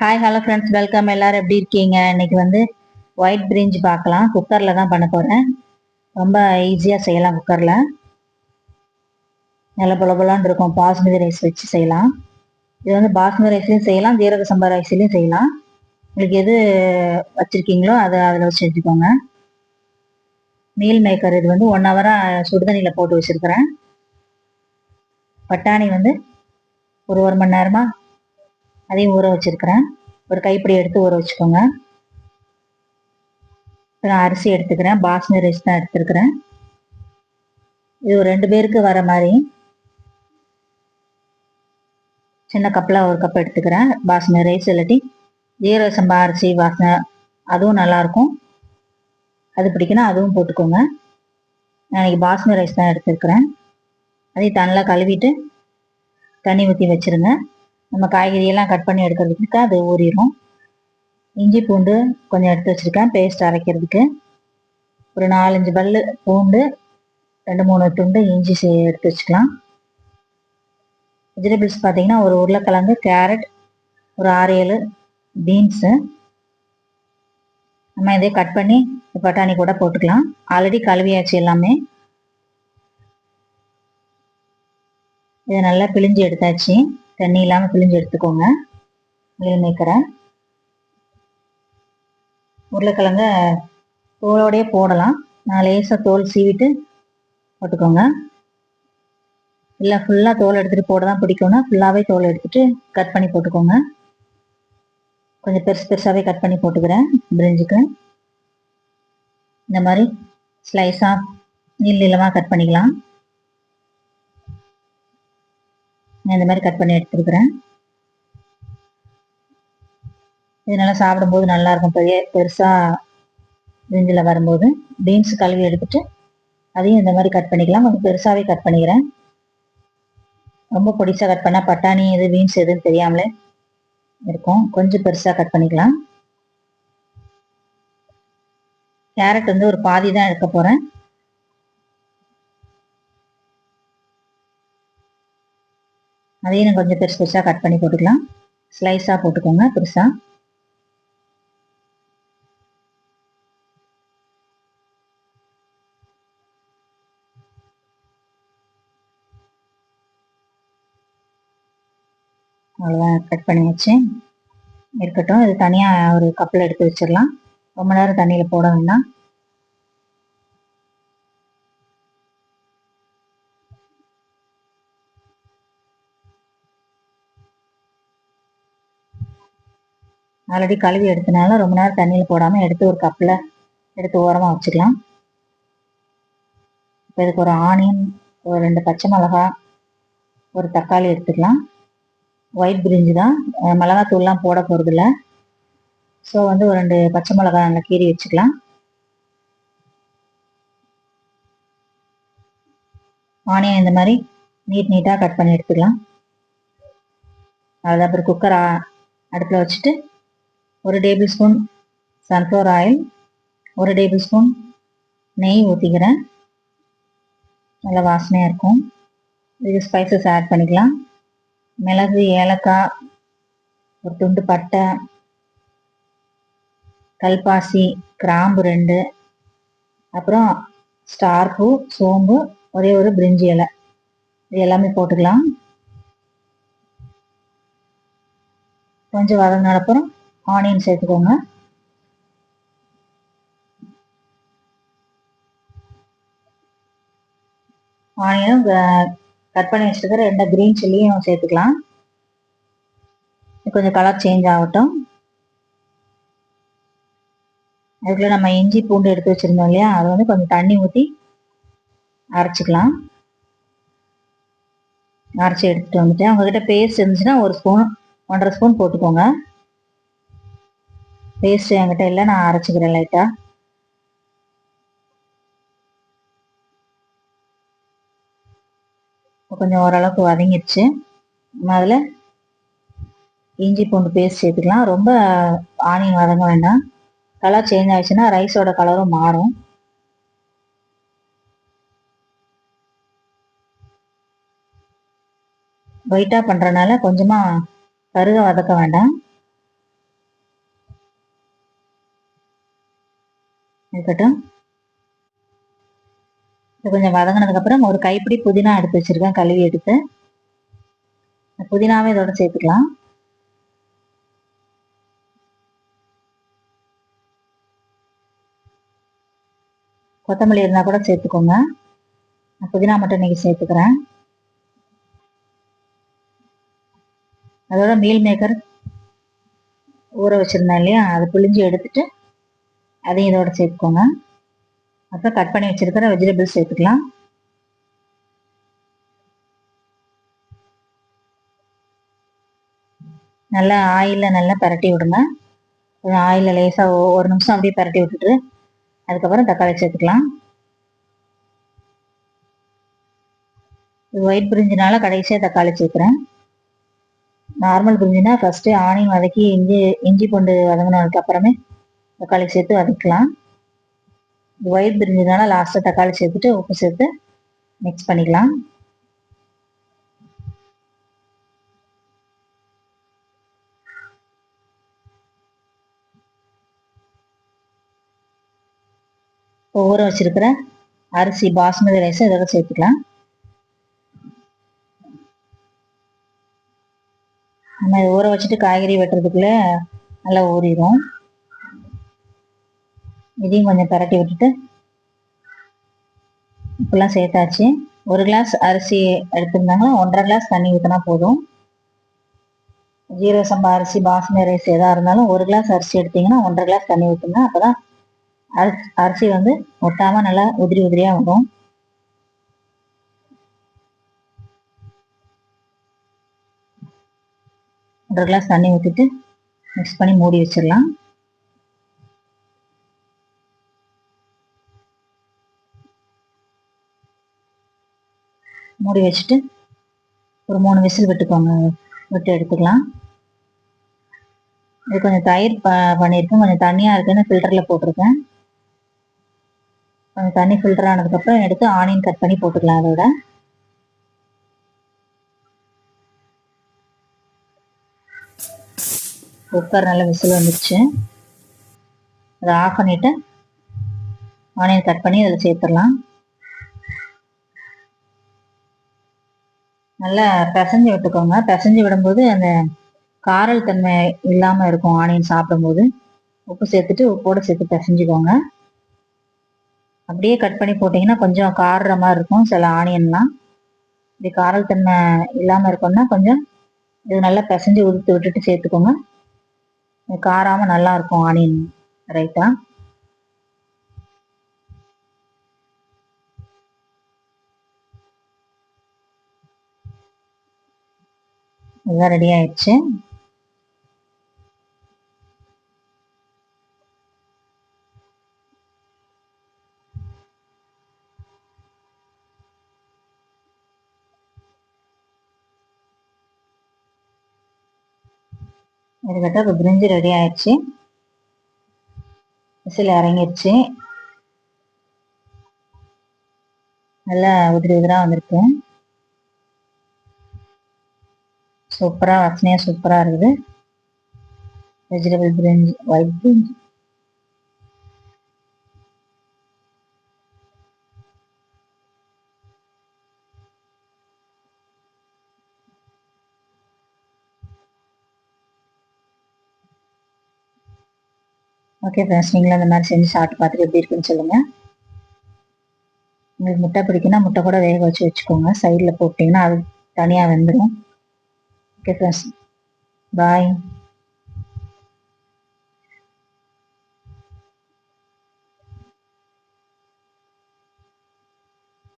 Hi hello friends, welcome. எல்லாரும் எப்படி இருக்கீங்க? இன்னைக்கு ஒயிட் பிரிஞ்சி பார்க்கலாம். குக்கரில் தான் பண்ண போகிறேன். ரொம்ப ஈஸியாக செய்யலாம். குக்கரில் நல்ல பொலபொலான்னு இருக்கும். பாஸ்மதி ரைஸ் வச்சு செய்யலாம். இது பாஸ்மதி ரைஸ்லையும் செய்யலாம், ஜீரக சம்பா ரைஸ்லையும் செய்யலாம். உங்களுக்கு எது வச்சுருக்கீங்களோ அதை அதில் வச்சு வச்சுக்கோங்க. மீல் மேக்கர் இது 1 ஹவராக சுடுதண்ணியில் போட்டு வச்சுருக்கிறேன். பட்டாணி ஒரு 1 மணி நேரமாக அதையும் ஊற வச்சுருக்கிறேன். ஒரு கைப்பிடி எடுத்து ஊற வச்சுக்கோங்க. நான் அரிசி எடுத்துக்கிறேன். பாஸ்மதி ரைஸ் தான் எடுத்துருக்கிறேன். இது ஒரு 2 பேருக்கு வர மாதிரி சின்ன கப்பில் ஒரு கப் எடுத்துக்கிறேன். பாஸ்மதி ரைஸ் இல்லாட்டி ஜீரக சம்பா அரிசி வாசனை அதுவும் நல்லாயிருக்கும். அது பிடிக்கணும், அதுவும் போட்டுக்கோங்க. நான் இன்னைக்கு பாஸ்மதி ரைஸ் தான் எடுத்துருக்கிறேன். அதையும் நல்லா கழுவிட்டு தண்ணி ஊற்றி வச்சுருங்க. நம்ம காய்கறியெல்லாம் கட் பண்ணி எடுக்கிறதுக்கு அது ஊறிடும். இஞ்சி பூண்டு கொஞ்சம் எடுத்து வச்சுருக்கேன் பேஸ்ட் அரைக்கிறதுக்கு. ஒரு 4-5 பல்லு பூண்டு, 2-3 துண்டு இஞ்சி எடுத்து வச்சுக்கலாம். வெஜிடபிள்ஸ் பார்த்தீங்கன்னா ஒரு உருளைக்கிழங்கு, கேரட், ஒரு 6-7 பீன்ஸு. நம்ம இதே கட் பண்ணி பட்டாணி கூட போட்டுக்கலாம். ஆல்ரெடி கழுவியாச்சு எல்லாமே. இதை நல்லா பிழிஞ்சு எடுத்தாச்சு. தண்ணி இல்லாமல் பிழிஞ்சு எடுத்துக்கோங்க. மீல் மேக்கரை உருளைக்கிழங்க தோலோடையே போடலாம். நான் லேசாக தோல் சீவிட்டு போட்டுக்கோங்க. இல்லை ஃபுல்லாக தோல் எடுத்துகிட்டு போட தான் பிடிக்கும்னா ஃபுல்லாகவே தோல் எடுத்துகிட்டு கட் பண்ணி போட்டுக்கோங்க. கொஞ்சம் பெருசாகவே கட் பண்ணி போட்டுக்கிறேன். பிரிஞ்சுக்கு இந்த மாதிரி ஸ்லைஸாக நீளமாக கட் பண்ணிக்கலாம். நான் இந்த மாதிரி கட் பண்ணி எடுத்துருக்கிறேன். இது நல்லா சாப்பிடும்போது நல்லாயிருக்கும். பெருசாக பிரிஞ்சில் வரும்போது பீன்ஸ் கழுவி எடுத்துட்டு அதையும் இந்த மாதிரி கட் பண்ணிக்கலாம். கொஞ்சம் பெருசாகவே கட் பண்ணிக்கிறேன். ரொம்ப பொடிசாக கட் பண்ணால் பட்டாணி எது பீன்ஸ் எதுன்னு தெரியாமலே இருக்கும். கொஞ்சம் பெருசாக கட் பண்ணிக்கலாம். கேரட் ஒரு பாதி தான் எடுக்க போகிறேன். அதையும் கொஞ்சம் பெருசாக கட் பண்ணி போட்டுக்கலாம். ஸ்லைஸாக போட்டுக்கோங்க பெருசாக. அவ்வளோதான், கட் பண்ணி வச்சு இருக்கட்டும். இது தனியாக ஒரு கப்பில் எடுத்து வச்சிடலாம். ரொம்ப நேரம் தண்ணியில் போட வேண்டாம். ஆல்ரெடி கழுவி எடுத்தனால ரொம்ப நேரம் தண்ணியில் போடாமல் எடுத்து ஒரு கப்பில் எடுத்து ஓரமாக வச்சுக்கலாம். இப்போ இதுக்கு ஒரு ஆனியன், ஒரு 2 பச்சை மிளகா, ஒரு தக்காளி எடுத்துக்கலாம். ஒயிட் பிரிஞ்சி தான், மிளகாத்தூள்லாம் போட போகிறதில்ல. ஸோ ஒரு 2 பச்சை மிளகா நல்லா கீறி வச்சுக்கலாம். ஆனியன் இந்த மாதிரி நீட்டாக கட் பண்ணி எடுத்துக்கலாம். அதுதான். அப்புறம் குக்கர் அடுப்பில் வச்சுட்டு 1 table spoon sunflower oil, 1 table spoon நெய் ஊற்றிக்கிறேன். நல்லா வாசனையாக இருக்கும். இதுக்கு ஸ்பைசஸ் ஆட் பண்ணிக்கலாம். மிளகு, ஏலக்காய், ஒரு துண்டு பட்டை, கல்பாசி, கிராம்பு 2, அப்புறம் ஸ்டார் பூ, சோம்பு, ஒரே ஒரு பிரிஞ்சி இலை, இது எல்லாமே போட்டுக்கலாம். கொஞ்சம் வதங்கின அப்புறம் ஆனியன் சேர்த்துக்கோங்க. ஆனியனும் கட் பண்ணி வச்சுருக்கிற 2 கிரீன் சில்லியும் சேர்த்துக்கலாம். கொஞ்சம் கலர் சேஞ்ச் ஆகட்டும். அதுக்குள்ள நம்ம இஞ்சி பூண்டு எடுத்து வச்சிருந்தோம் இல்லையா, அது கொஞ்சம் தண்ணி ஊற்றி அரைச்சிக்கலாம். அரைச்சி எடுத்துட்டு வந்துட்டேன். உங்ககிட்ட பேஸ்ட் இருந்துச்சுன்னா 1 ஸ்பூன் 1.5 ஸ்பூன் போட்டுக்கோங்க. பேஸ்ட் என்கிட்ட இல்லை, நான் அரைச்சிக்கிறேன் லைட்டாக. கொஞ்சம் ஓரளவுக்கு வதங்கிடுச்சு. நம்ம அதில் இஞ்சி பூண்டு பேஸ்ட் சேர்த்துக்கலாம். ரொம்ப ஆனியன் வதங்க வேண்டாம். கலர் சேஞ்ச் ஆயிடுச்சுன்னா ரைஸோட கலரும் மாறும். ஒயிட்டாக பண்ணுறதுனால கொஞ்சமாக கருக வதக்க வேண்டாம். இருக்கட்டும். இது கொஞ்சம் வதங்கினதுக்கு அப்புறம் ஒரு கைப்பிடி புதினா எடுத்து வச்சிருக்கேன், கழுவி எடுத்து. புதினாவே இதோட சேர்த்துக்கலாம். கொத்தமல்லி இருந்தா கூட சேர்த்துக்கோங்க. புதினா மட்டும் இன்னைக்கு சேர்த்துக்கிறேன். அதோட மீல் மேக்கர் ஊற வச்சிருந்தேன் இல்லையா, அதை புளிஞ்சு எடுத்துட்டு அதையும் இதோட சேர்த்துக்கோங்க. அப்புறம் கட் பண்ணி வச்சிருக்கிற வெஜிடபிள்ஸ் சேர்த்துக்கலாம். நல்லா ஆயில நல்லா பரட்டி விடுங்க. ஆயில லேசா ஒரு நிமிஷம் அப்படியே பரட்டி விட்டுட்டு அதுக்கப்புறம் தக்காளி சேர்த்துக்கலாம். ஒயிட் பிரிஞ்சினால கடைசியாக தக்காளி சேர்க்குறேன். நார்மல் பிரிஞ்சினா ஃபர்ஸ்ட் ஆனியன் வதக்கி இஞ்சி பூண்டு வதங்கினதுக்கு அப்புறமே தக்காளி சேர்த்து வதக்கலாம். ஒயிட் பிரிஞ்சினால லாஸ்ட்டாக தக்காளி சேர்த்துட்டு உப்பு சேர்த்து மிக்ஸ் பண்ணிக்கலாம். ஊற வச்சிருக்கிற அரிசி பாஸ்மதி ரைஸ் இதோட சேர்த்துக்கலாம். நம்ம ஊற வச்சுட்டு காய்கறி வெட்டுறதுக்குள்ள நல்லா ஊறிடும். இதையும் கொஞ்சம் பரட்டி விட்டுட்டு இப்பெல்லாம் சேர்த்தாச்சு. ஒரு கிளாஸ் அரிசி எடுத்திருந்தாங்கன்னா 1.5 கிளாஸ் தண்ணி ஊற்றினா போதும். ஜீரக சம்பா அரிசி பாஸ்மதி ரைஸ் எதா இருந்தாலும் 1 கிளாஸ் அரிசி எடுத்தீங்கன்னா 1.5 கிளாஸ் தண்ணி ஊற்றுங்க. அப்போதான் அரிசி வந்து ஒட்டாம நல்லா உதிரி உதிரியா வரும். ஒன்றரை கிளாஸ் தண்ணி ஊற்றிட்டு மிக்ஸ் பண்ணி மூடி வச்சிடலாம். மூடி வச்சுட்டு ஒரு 3 விசில் விட்டுக்கோங்க, விட்டு எடுத்துக்கலாம். இது கொஞ்சம் தயிர் பண்ணியிருக்கேன், கொஞ்சம் தண்ணியாக இருக்குன்னு ஃபில்டரில் போட்டிருக்கேன். கொஞ்சம் தண்ணி ஃபில்டர் ஆனதுக்கப்புறம் எடுத்து ஆனியன் கட் பண்ணி போட்டுக்கலாம். அதோட குக்கர் நல்ல விசில் வந்துடுச்சு. அதை ஆஃப் பண்ணிவிட்டு ஆனியன் கட் பண்ணி அதில் சேர்த்துடலாம். நல்லா பிசைஞ்சு விட்டுக்கோங்க. பிசைஞ்சு விடும்போது அந்த காரல் தன்மை இல்லாமல் இருக்கும். ஆனியன் சாப்பிடும்போது உப்பு சேர்த்துட்டு உப்போடு சேர்த்து பிசைஞ்சுக்கோங்க. அப்படியே கட் பண்ணி போட்டிங்கன்னா கொஞ்சம் காறுற மாதிரி இருக்கும் சில ஆனியன்லாம். இப்படி காரல் தன்மை இல்லாமல் இருக்கும்னா கொஞ்சம் இது நல்லா பிசைஞ்சு உதுத்து விட்டுட்டு சேர்த்துக்கோங்க. காராமல் நல்லா இருக்கும் ஆனியன் ரைத்தா. இதுதான் ரெடி ஆயிடுச்சு. இதுக்கிட்ட இப்போ பிரிஞ்சு ரெடி ஆயிடுச்சு. விசில் இறங்கிடுச்சு. நல்லா உதிரி உதிராக வந்திருக்கு. சூப்பராக வாசனையாக சூப்பராக இருக்குது வெஜிடபிள் பிரிஞ்சி, ஒயிட் பிரிஞ்சி. ஓகே ஃப்ரெண்ட்ஸ், நீங்களும் அந்த மாதிரி செஞ்சு சாப்பிட்டு பார்த்துட்டு எப்படி இருக்குன்னு சொல்லுங்கள். உங்களுக்கு முட்டை பிடிக்குன்னா முட்டை கூட வேக வச்சு வச்சுக்கோங்க. சைடில் போட்டிங்கன்னா அது தனியாக வெந்துடும். ஓகே ஃப்ரெண்ட்ஸ், பாய்.